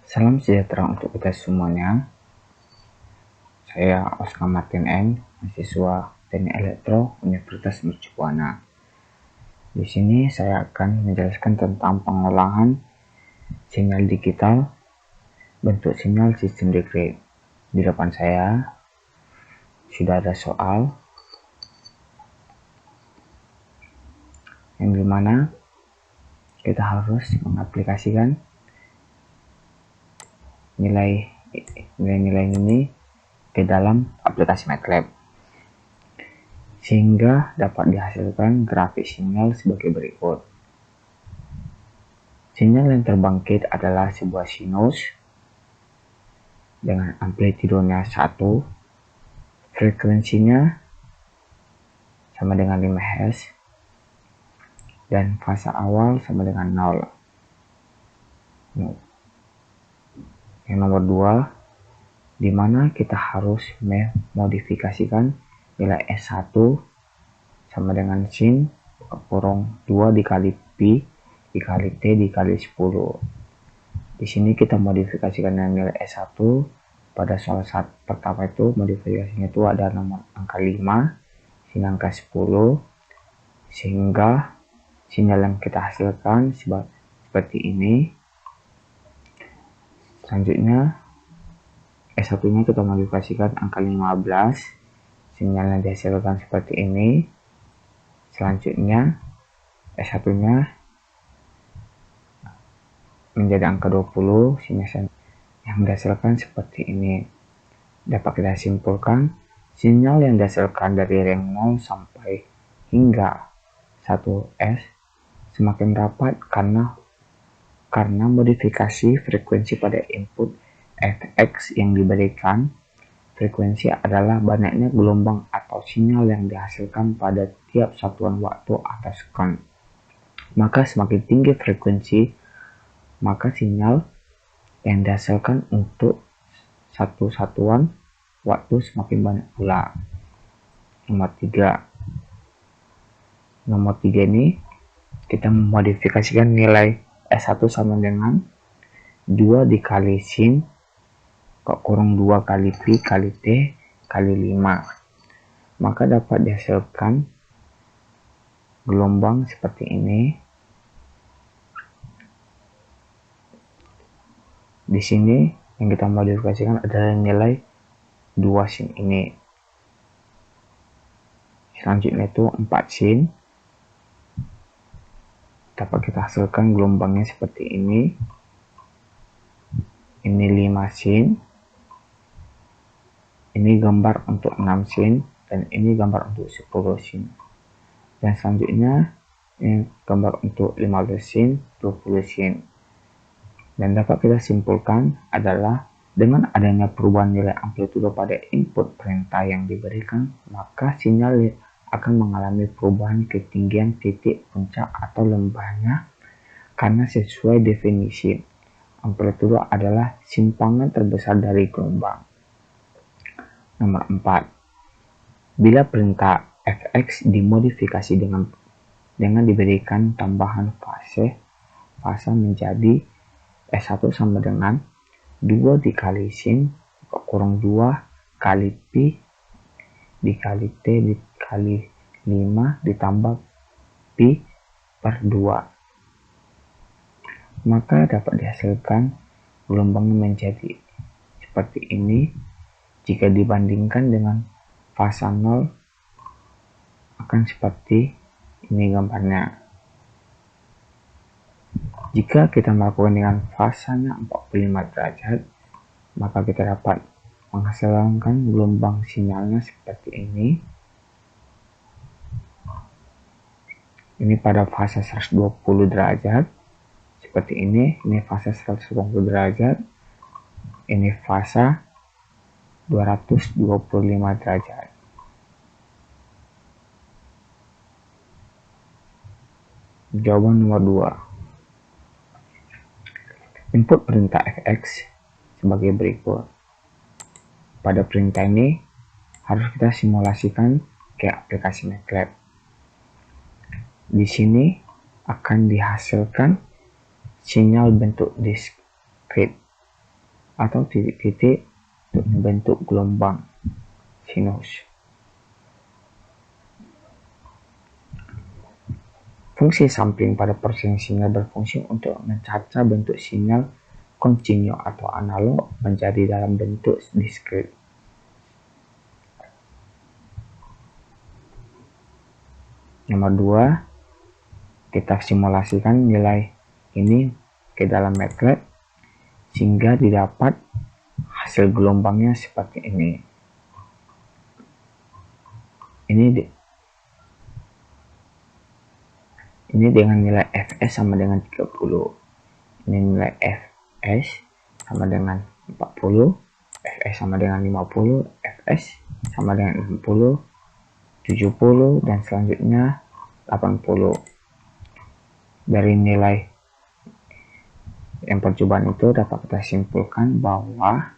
Salam sejahtera untuk kita semuanya. Saya Oscar Martin M, mahasiswa Teknik Elektro Universitas Mercu Buana. Di sini saya akan menjelaskan tentang pengolahan sinyal digital bentuk sinyal sistem dekret. Di depan saya sudah ada soal yang dimana kita harus mengaplikasikan nilai-nilai ini ke dalam aplikasi MATLAB sehingga dapat dihasilkan grafik sinyal sebagai berikut. Sinyal yang terbangkit adalah sebuah sinus dengan amplitudenya 1, frekuensinya sama dengan 5 Hz, dan fase awal sama dengan 0. Yang nomor 2, di mana kita harus memodifikasikan nilai S1 sama dengan sin kurang 2 dikali pi dikali T dikali 10. Di sini kita modifikasikan nilai S1 pada soal pertama itu modifikasinya itu ada nomor angka 5 sin angka 10 sehingga sinyal yang kita hasilkan seperti ini. Selanjutnya S1 nya kita modifikasikan angka 15, sinyal yang dihasilkan seperti ini. Selanjutnya S1 nya menjadi angka 20, sinyal yang dihasilkan seperti ini. Dapat kita simpulkan sinyal yang dihasilkan dari range 0 sampai hingga 1S semakin rapat karena modifikasi frekuensi pada input fx yang diberikan. Frekuensi adalah banyaknya gelombang atau sinyal yang dihasilkan pada tiap satuan waktu atau sekon. Maka semakin tinggi frekuensi, maka sinyal yang dihasilkan untuk satu satuan waktu semakin banyak pula. Nomor 3 ini kita memodifikasikan nilai S1 sama dengan 2 dikali sin kurang 2 kali pi kali T kali 5. Maka dapat dihasilkan gelombang seperti ini. Di sini yang kita modifikasikan adalah nilai 2 sin ini. Selanjutnya itu 4 sin. Dapat kita hasilkan gelombangnya seperti ini. Ini 5 sin. Ini gambar untuk 6 sin dan ini gambar untuk 10 sin. Dan selanjutnya ini gambar untuk 15 sin, 20 sin. Dan dapat kita simpulkan adalah dengan adanya perubahan nilai amplitudo pada input perintah yang diberikan, maka sinyal akan mengalami perubahan ketinggian titik puncak atau lembahnya karena sesuai definisi amplitudo adalah simpangan terbesar dari gelombang. Nomor 4. Bila perintah fx dimodifikasi dengan diberikan tambahan fase menjadi S1 sama dengan 2 dikali sin kurang 2 kali pi dikali T dikali 5 ditambah pi per 2. Maka dapat dihasilkan gelombang menjadi seperti ini. Jika dibandingkan dengan fase 0 akan seperti ini gambarnya. Jika kita melakukan dengan fasanya 45 derajat, maka kita dapat menghasilkan gelombang sinyalnya seperti ini. Ini pada fase 120 derajat seperti ini fase 120 derajat, ini fase 225 derajat. Jawaban nomor 2. Input perintah fx sebagai berikut. Pada perintah ini harus kita simulasikan ke aplikasi MATLAB. Di sini akan dihasilkan sinyal bentuk diskrit atau titik-titik untuk membentuk gelombang sinus. Fungsi sampling pada prosesing sinyal berfungsi untuk mencaca bentuk sinyal kontinu atau analog menjadi dalam bentuk diskrit. Nomor 2, kita simulasikan nilai ini ke dalam MATLAB sehingga didapat hasil gelombangnya seperti ini. Ini dengan nilai Fs sama dengan 30. Ini nilai Fs sama dengan 40, Fs sama dengan 50, Fs sama dengan 60, 70, dan selanjutnya 80. Dari nilai yang percobaan itu dapat kita simpulkan bahwa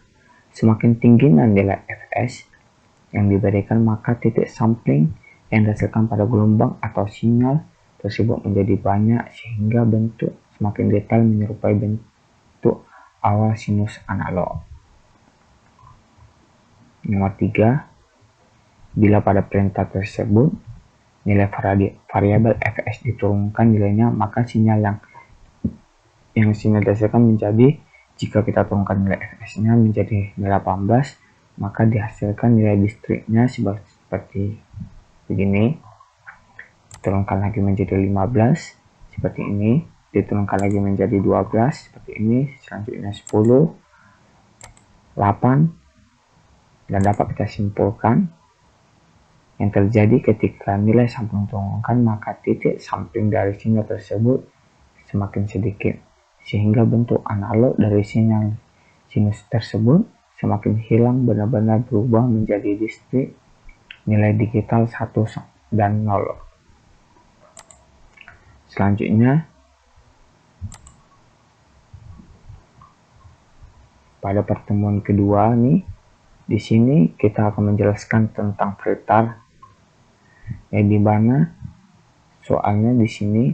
semakin tingginya nilai Fs yang diberikan, maka titik sampling yang dihasilkan pada gelombang atau sinyal tersebut menjadi banyak sehingga bentuk semakin detail menyerupai bentuk awal sinus analog. Nomor 3, bila pada perintah tersebut nilai variabel Fs diturunkan nilainya, maka sinyal yang sinyal dihasilkan menjadi, jika kita turunkan nilai Fs-nya menjadi 18, maka dihasilkan nilai distriknya seperti begini. Turunkan lagi menjadi 15 seperti ini, diturunkan lagi menjadi 12 seperti ini, selanjutnya 10, 8, dan dapat kita simpulkan yang terjadi ketika nilai sampling turunkan, maka titik sampling dari sinyal tersebut semakin sedikit sehingga bentuk analog dari sinyal sinus tersebut semakin hilang, benar-benar berubah menjadi distrik nilai digital 1 dan 0. Selanjutnya, pada pertemuan kedua nih, di sini kita akan menjelaskan tentang filter, di mana soalnya di sini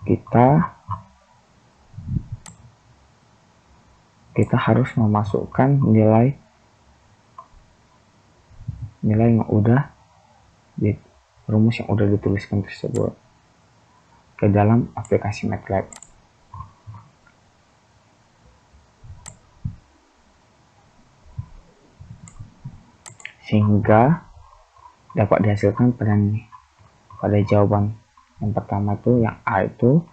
kita harus memasukkan nilai yang udah di rumus yang udah dituliskan tersebut ke dalam aplikasi MATLAB. Sehingga dapat dihasilkan pada jawaban yang pertama itu, yang A itu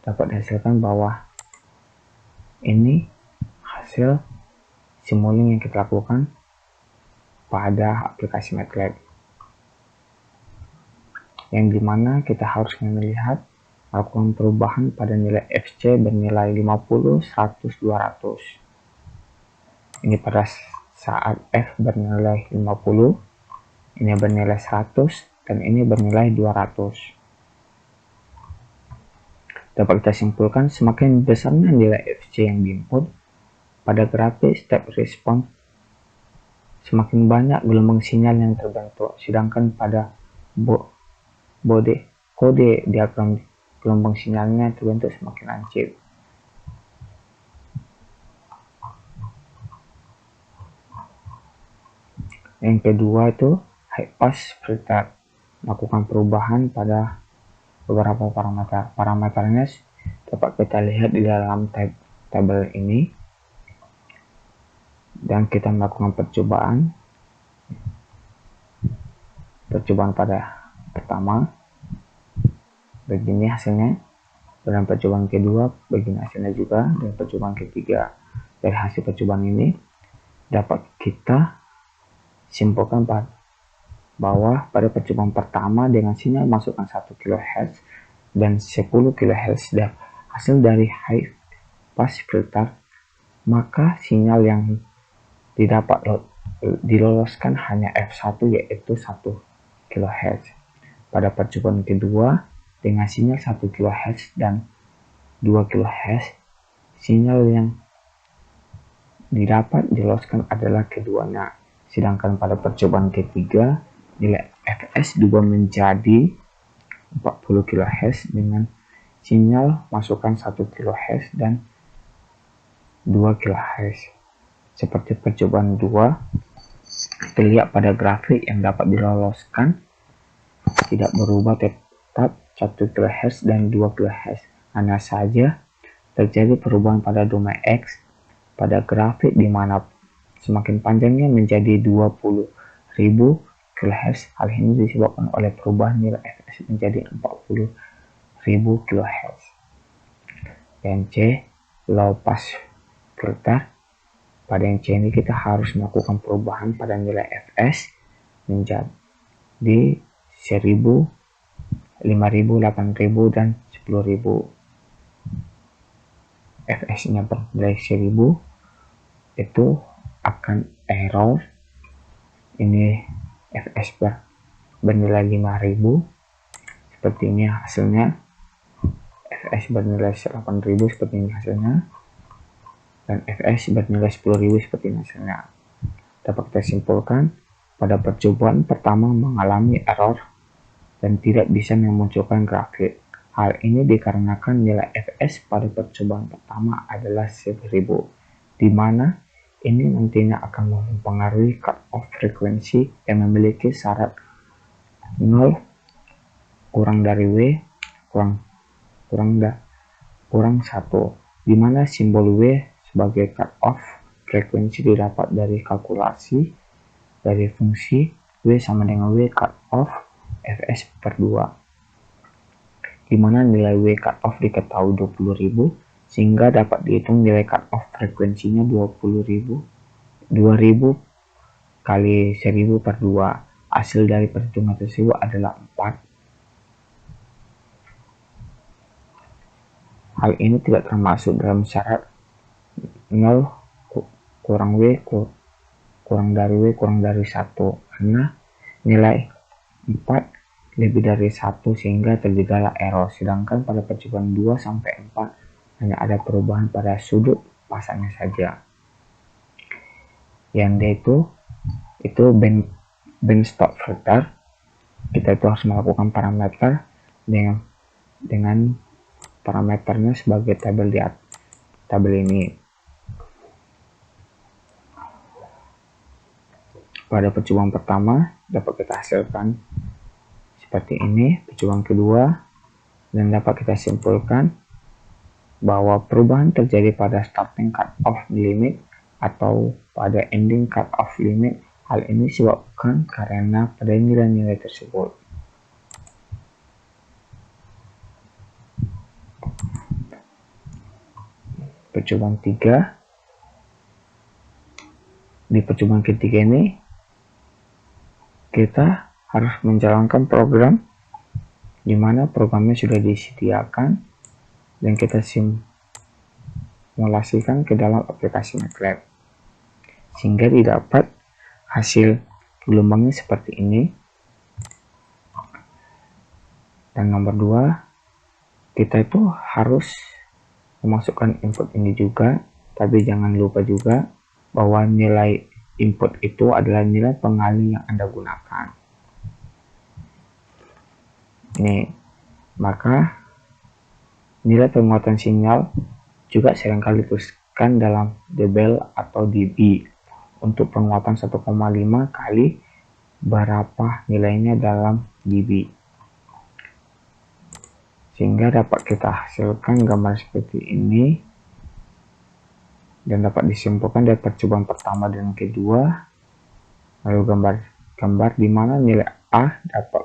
dapat dihasilkan bahwa ini hasil simulasi yang kita lakukan pada aplikasi MATLAB, yang dimana kita harus melihat melakukan perubahan pada nilai Fc bernilai 50, 100, 200. Ini pada saat F bernilai 50, ini bernilai 100, dan ini bernilai 200. Dapat kita simpulkan semakin besarnya nilai Fc yang diinput pada grafik step response, semakin banyak gelombang sinyal yang terbentuk, sedangkan pada kode diagram gelombang sinyalnya terbentuk semakin lancip. Yang kedua itu high pass filter, melakukan perubahan pada beberapa parameter. Parameternya dapat kita lihat di dalam tabel ini, dan kita melakukan percobaan pada pertama begini hasilnya, dan percobaan kedua begini hasilnya juga, dan percobaan ketiga. Dari hasil percobaan ini dapat kita simpulkan bahwa pada percobaan pertama dengan sinyal masukkan 1 kHz dan 10 kHz dan hasil dari high pass filter, maka sinyal yang didapat diloloskan hanya F1 yaitu 1 kHz. Pada percobaan kedua dengan sinyal 1 kHz dan 2 kHz, sinyal yang didapat diloloskan adalah keduanya. Sedangkan pada percobaan ketiga nilai Fs berubah menjadi 40 kHz, kHz, dengan sinyal masukkan 1 kHz dan 2 kHz, sinyal yang didapat diloloskan adalah keduanya. Sedangkan pada percobaan ketiga nilai Fs berubah menjadi 40 kHz dengan sinyal masukkan 1 kHz dan 2 kHz, sinyal yang didapat diloloskan adalah keduanya. Sedangkan pada percobaan ketiga nilai Fs berubah menjadi 40 kHz, dengan sinyal masukkan 1 kHz dan 2 kHz. Seperti percobaan 2, terlihat pada grafik yang dapat diloloskan tidak berubah, tetap 1 kHz dan 2 kHz. Hanya saja terjadi perubahan pada domain X pada grafik di mana semakin panjangnya menjadi 20.000 kHz. Hal ini disebabkan oleh perubahan nilai fs menjadi 40.000 kHz. Dan C, low pass filter. Pada yang C ini kita harus melakukan perubahan pada nilai fs menjadi 1000, 5000, 8000, dan 10.000. fs nya bernilai 1000 itu akan error. Ini fs bernilai 5000, seperti ini hasilnya. fs bernilai 8000, seperti ini hasilnya. Dan fs bernilai 10.000, seperti ini hasilnya. Dapat kita simpulkan pada percobaan pertama mengalami error dan tidak bisa memunculkan grafik. Hal ini dikarenakan nilai fs pada percobaan pertama adalah 1000, di mana ini nantinya akan mempengaruhi cut-off frekuensi yang memiliki syarat 0 kurang dari W kurang 1, di mana simbol W sebagai cut-off frekuensi didapat dari kalkulasi dari fungsi W sama dengan W cut-off fs per 2, di mana nilai W cut-off diketahui 20.000, sehingga dapat dihitung nilai cut-off frekuensinya 20.000 kali 1000 per 2. Hasil dari perhitungan tersebut adalah 4. Hal ini tidak termasuk dalam syarat 0 kurang W kurang dari W kurang dari 1, karena nilai 4 lebih dari 1 sehingga terjadilah error. Sedangkan pada percobaan 2 sampai 4 hanya ada perubahan pada sudut pasangnya saja. Yang D itu band stop filter. Kita itu harus melakukan parameter dengan parameternya sebagai tabel di tabel ini. Pada percobaan pertama dapat kita hasilkan seperti ini, percobaan kedua, dan dapat kita simpulkan bahwa perubahan terjadi pada starting cut-off limit atau pada ending cut-off limit. Hal ini disebabkan karena pada nilai-nilai tersebut. Percobaan 3. Di percobaan ketiga ini kita harus menjalankan program di mana programnya sudah disediakan dan kita simulasikan ke dalam aplikasi MATLAB sehingga didapat hasil gelombangnya seperti ini. Dan nomor 2, kita itu harus memasukkan input ini juga, tapi jangan lupa juga bahwa nilai input itu adalah nilai pengalih yang Anda gunakan. Ini, maka nilai penguatan sinyal juga seringkali dituliskan dalam dB atau dB untuk penguatan 1,5 kali berapa nilainya dalam dB, sehingga dapat kita hasilkan gambar seperti ini dan dapat disimpulkan dari percobaan pertama dan kedua. Lalu gambar di mana nilai A dapat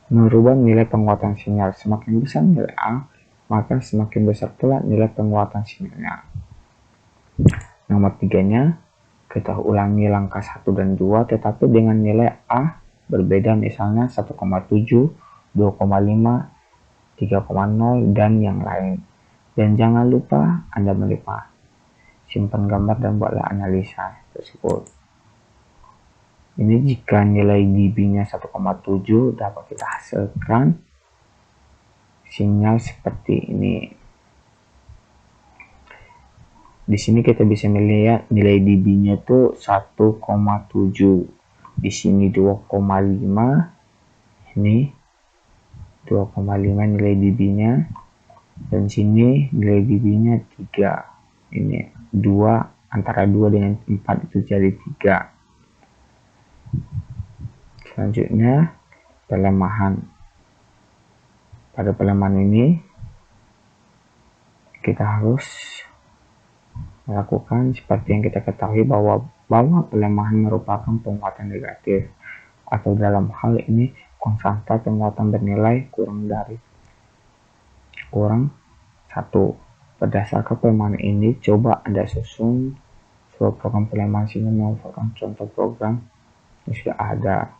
merubah nilai penguatan sinyal. Semakin besar nilai A, maka semakin besar pula nilai penguatan sinyalnya. Nomor 3-nya, kita ulangi langkah 1 dan 2, tetapi dengan nilai A berbeda, misalnya 1,7, 2,5, 3,0, dan yang lain. Dan jangan lupa Anda melipat, simpan gambar dan buatlah analisa tersebut. Ini jika nilai dB-nya 1,7 dapat kita hasilkan sinyal seperti ini. Di sini kita bisa melihat nilai dB-nya itu 1,7. Di sini 2,5. Ini 2,5 nilai dB-nya. Dan sini nilai dB-nya 3. ini 2, antara 2 dengan 4 itu jadi 3. Selanjutnya pelemahan. Pada pelemahan ini kita harus melakukan seperti yang kita ketahui bahwa pelemahan merupakan penguatan negatif, atau dalam hal ini konstanta penguatan bernilai kurang 1. Berdasarkan pelemahan ini, coba Anda susun sebuah program pelemahan sehingga merupakan contoh program yang sudah ada.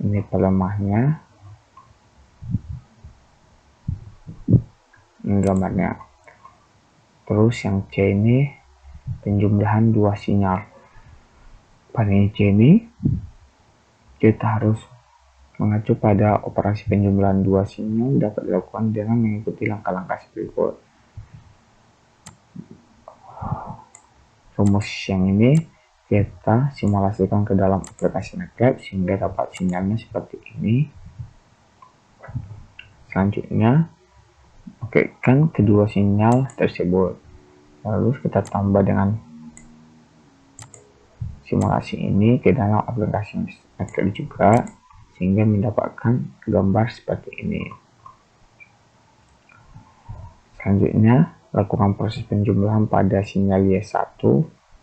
Ini pelemahnya, ini gambarnya. Terus yang C ini penjumlahan 2 sinyal. Pada C ini kita harus mengacu pada operasi penjumlahan 2 sinyal dapat dilakukan dengan mengikuti langkah-langkah berikut. Rumus yang ini kita simulasikan ke dalam aplikasi MATLAB sehingga dapat sinyalnya seperti ini. Selanjutnya, oke, kan kedua sinyal tersebut. Lalu kita tambah dengan simulasi ini ke dalam aplikasi MATLAB juga, sehingga mendapatkan gambar seperti ini. Selanjutnya, lakukan proses penjumlahan pada sinyal Y1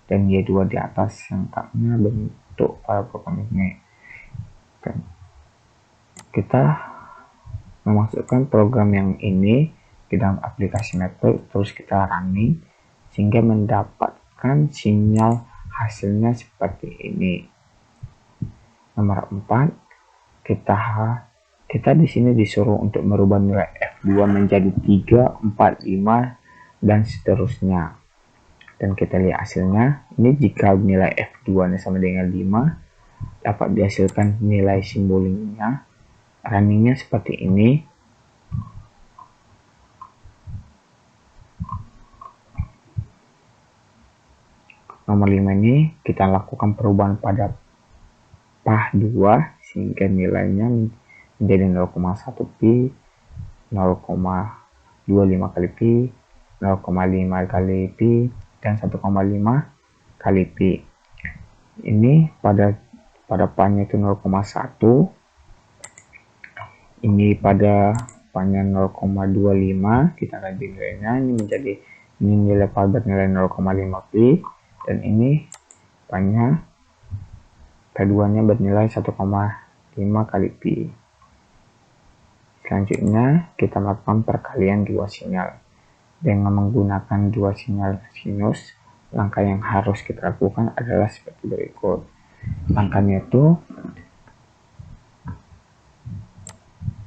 dan Y2 di atas lengkapnya bentuk pada program ini. Kita memasukkan program yang ini ke dalam aplikasi MATLAB, terus kita running sehingga mendapatkan sinyal hasilnya seperti ini. Nomor 4, kita di sini disuruh untuk merubah nilai F2 menjadi 3, 4, 5 dan seterusnya. Dan kita lihat hasilnya. Ini jika nilai F2 sama dengan 5, dapat dihasilkan nilai simbolnya. Runningnya seperti ini. Nomor 5 ini kita lakukan perubahan pada PAH2 sehingga nilainya menjadi 0,1 pi, 0,25 kali pi, 0,5 kali pi, dan 1,5 kali pi. Ini pada PAH-nya itu 0,1. Ini pada PAH-nya 0,25. Kita ganti nilainya, ini nilai PAH bernilai 0,5 pi, dan ini PAH-nya keduanya bernilai 1,5 kali pi. Selanjutnya kita melakukan perkalian 2 sinyal dengan menggunakan 2 sinyal sinus. Langkah yang harus kita lakukan adalah seperti berikut. Langkahnya itu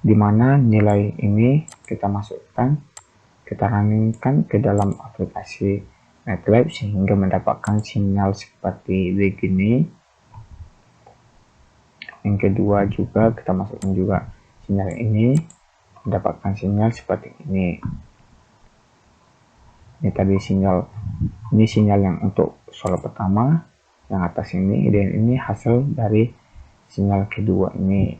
dimana nilai ini kita masukkan, kita runningkan ke dalam aplikasi MATLAB sehingga mendapatkan sinyal seperti begini. Yang kedua juga kita masukkan juga sinyal ini, mendapatkan sinyal seperti ini. Ini tadi sinyal, ini sinyal yang untuk soal pertama, yang atas ini, dan ini hasil dari sinyal kedua ini.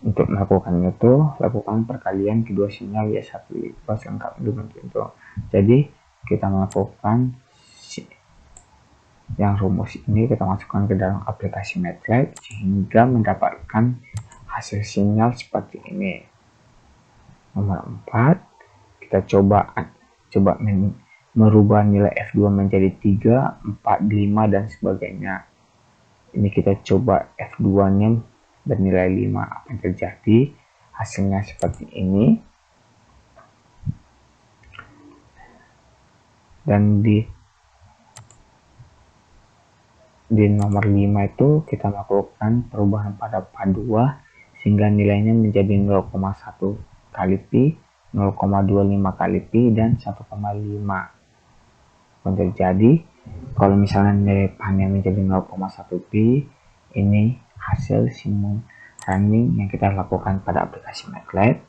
Untuk melakukannya itu, lakukan perkalian kedua sinyal Y1 Y2 lengkap dengan itu. Jadi kita melakukan yang rumus ini kita masukkan ke dalam aplikasi MATLAB sehingga mendapatkan hasil sinyal seperti ini. Nomor 4, kita coba merubah nilai F2 menjadi 3, 4, 5 dan sebagainya. Ini kita coba F2 nya bernilai 5, apa yang terjadi? Hasilnya seperti ini. Dan di nomor 5 itu kita lakukan perubahan pada PAH2 sehingga nilainya menjadi 0,1 kali pi, 0,25 kali pi, dan 1,5. Yang terjadi kalau misalnya nilai PAH-nya menjadi 0,1 pi, ini hasil simul running yang kita lakukan pada aplikasi MATLAB.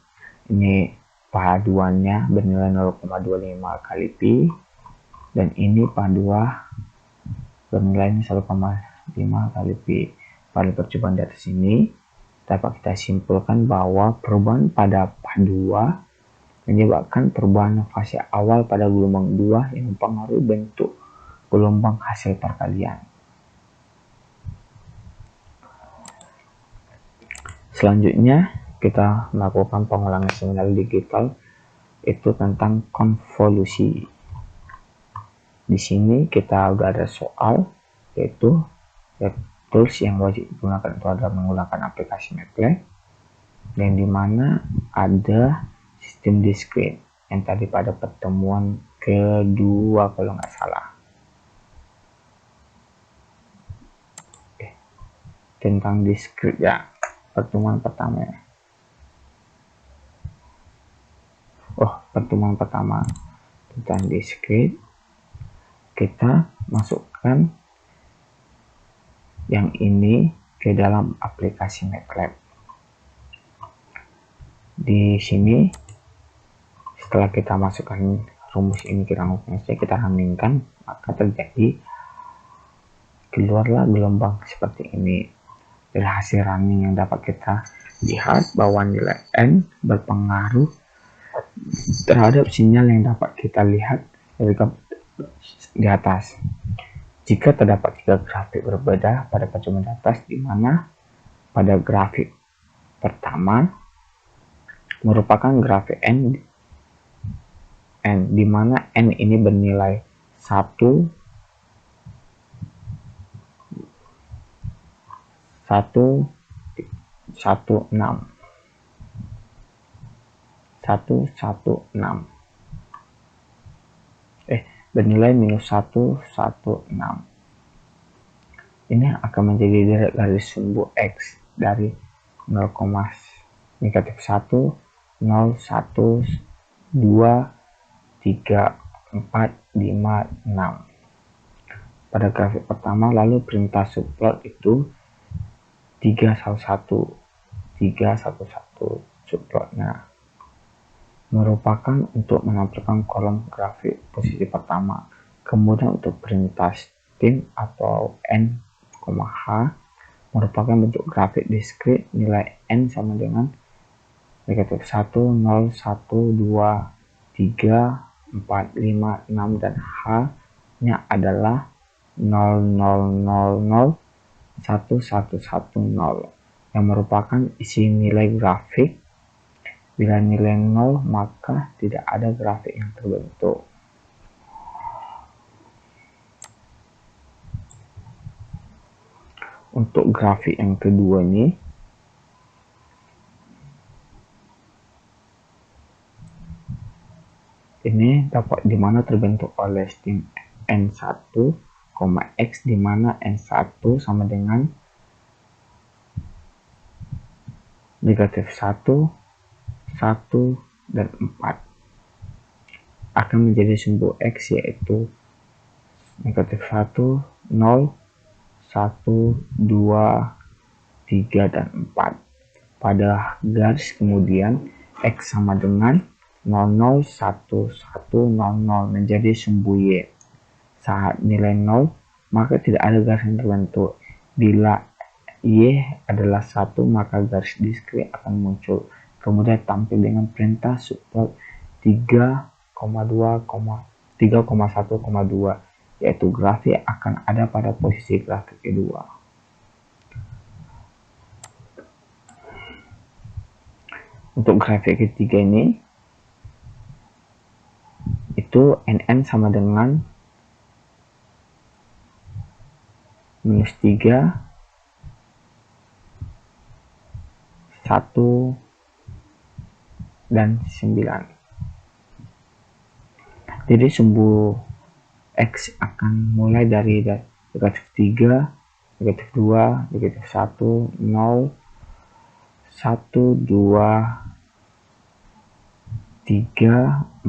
Ini PAH2 nya bernilai 0,25 kali pi, dan ini PAH2 bernilai 1,5 kali pi. Pada percobaan di atas ini dapat kita simpulkan bahwa perubahan pada PAH2 menyebabkan perubahan fase awal pada gelombang 2 yang mempengaruhi bentuk gelombang hasil perkalian. Selanjutnya, kita melakukan pengulangan sinyal digital, itu tentang konvolusi. Di sini kita udah ada soal, yaitu tools yang wajib digunakan itu adalah menggunakan aplikasi MATLAB, yang dimana ada sistem discrete yang tadi pada pertemuan kedua kalau nggak salah. Tentang discrete ya, pertemuan pertama ya. Pertemuan pertama tentang discrete, kita masukkan yang ini ke dalam aplikasi MATLAB. Di sini setelah kita masukkan rumus ini ke dalam aplikasi, kita running-kan, maka terjadi keluarlah gelombang seperti ini. Dari hasil running yang dapat kita lihat bahwa nilai N berpengaruh terhadap sinyal yang dapat kita lihat di atas. Jika terdapat 3 grafik berbeda pada pertemuan di atas, di mana pada grafik pertama merupakan grafik N, di mana N ini bernilai 1, 1, 1, 6. Bernilai minus 1, 1, 6. Ini akan menjadi garis sumbu X dari 0, negatif 1, 0, 1, 2, 3, 4, 5, 6. Pada grafik pertama, lalu perintah subplot itu 3, 1, 1, 3, 1, 1. Subplotnya merupakan untuk menampilkan kolom grafik posisi pertama. Kemudian untuk perintah stem atau N, H merupakan bentuk grafik diskrit, nilai N sama dengan negatif 1, 0, 1, 2, 3, 4, 5, 6, dan H nya adalah 0, 0, 0, 0, 1, 1, 1, 0 yang merupakan isi nilai grafik. Bila nilai 0, maka tidak ada grafik yang terbentuk. Untuk grafik yang kedua ini, dapat dimana terbentuk oleh stem N1, X, dimana N1 sama dengan negatif 1, 1, dan 4 akan menjadi sumbu X, yaitu negatif 1, 0, 1, 2, 3, dan 4. Pada garis kemudian X sama dengan 00, 1, 1, 00 menjadi sumbu Y. Saat nilai 0, maka tidak ada garis yang terbentuk. Bila Y adalah 1, maka garis diskret akan muncul. Kemudian tampil dengan perintah subplot 3,1,2, yaitu grafik akan ada pada posisi grafik kedua. Untuk grafik ketiga ini, itu NN sama dengan minus 3, 1, dan 9. Jadi sumbu X akan mulai dari negatif 3, negatif 2, negatif 1, 0, 1, 2, 3,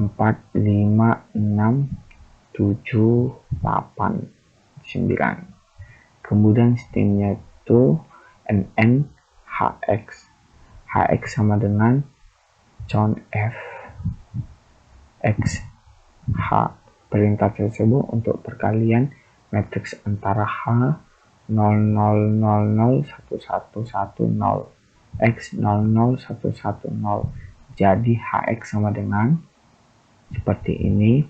4, 5, 6, 7, 8, 9. Kemudian stemnya itu NN HX. HX sama dengan count F X H. Perintah tersebut untuk perkalian matriks antara H 0, 0, 0, 0, 1, 1, 1, 0, X 0, 0, 1, 1, 0. Jadi Hx sama dengan seperti ini.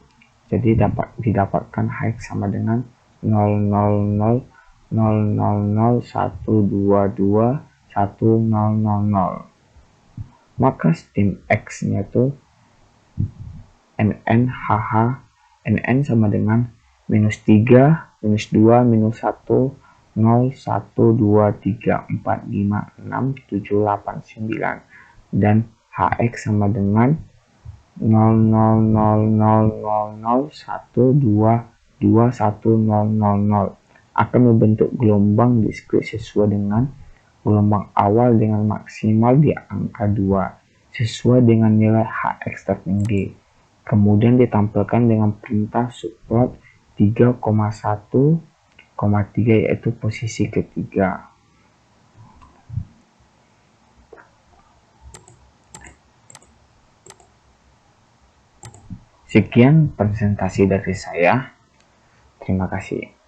Jadi didapatkan Hx sama dengan 0,00,000,122,1000. Maka stim X-nya itu nn sama dengan minus 3, minus 2, minus 1, 0, 1, 2, 3, 4, 5, 6, 7, 8, 9. Dan Hx sama dengan 0,00,000,122,1000 akan membentuk gelombang diskrit sesuai dengan gelombang awal dengan maksimal di angka 2 sesuai dengan nilai Hx tertinggi. Kemudian ditampilkan dengan perintah subplot 3,1,3 yaitu posisi ketiga. Sekian presentasi dari saya. Terima kasih.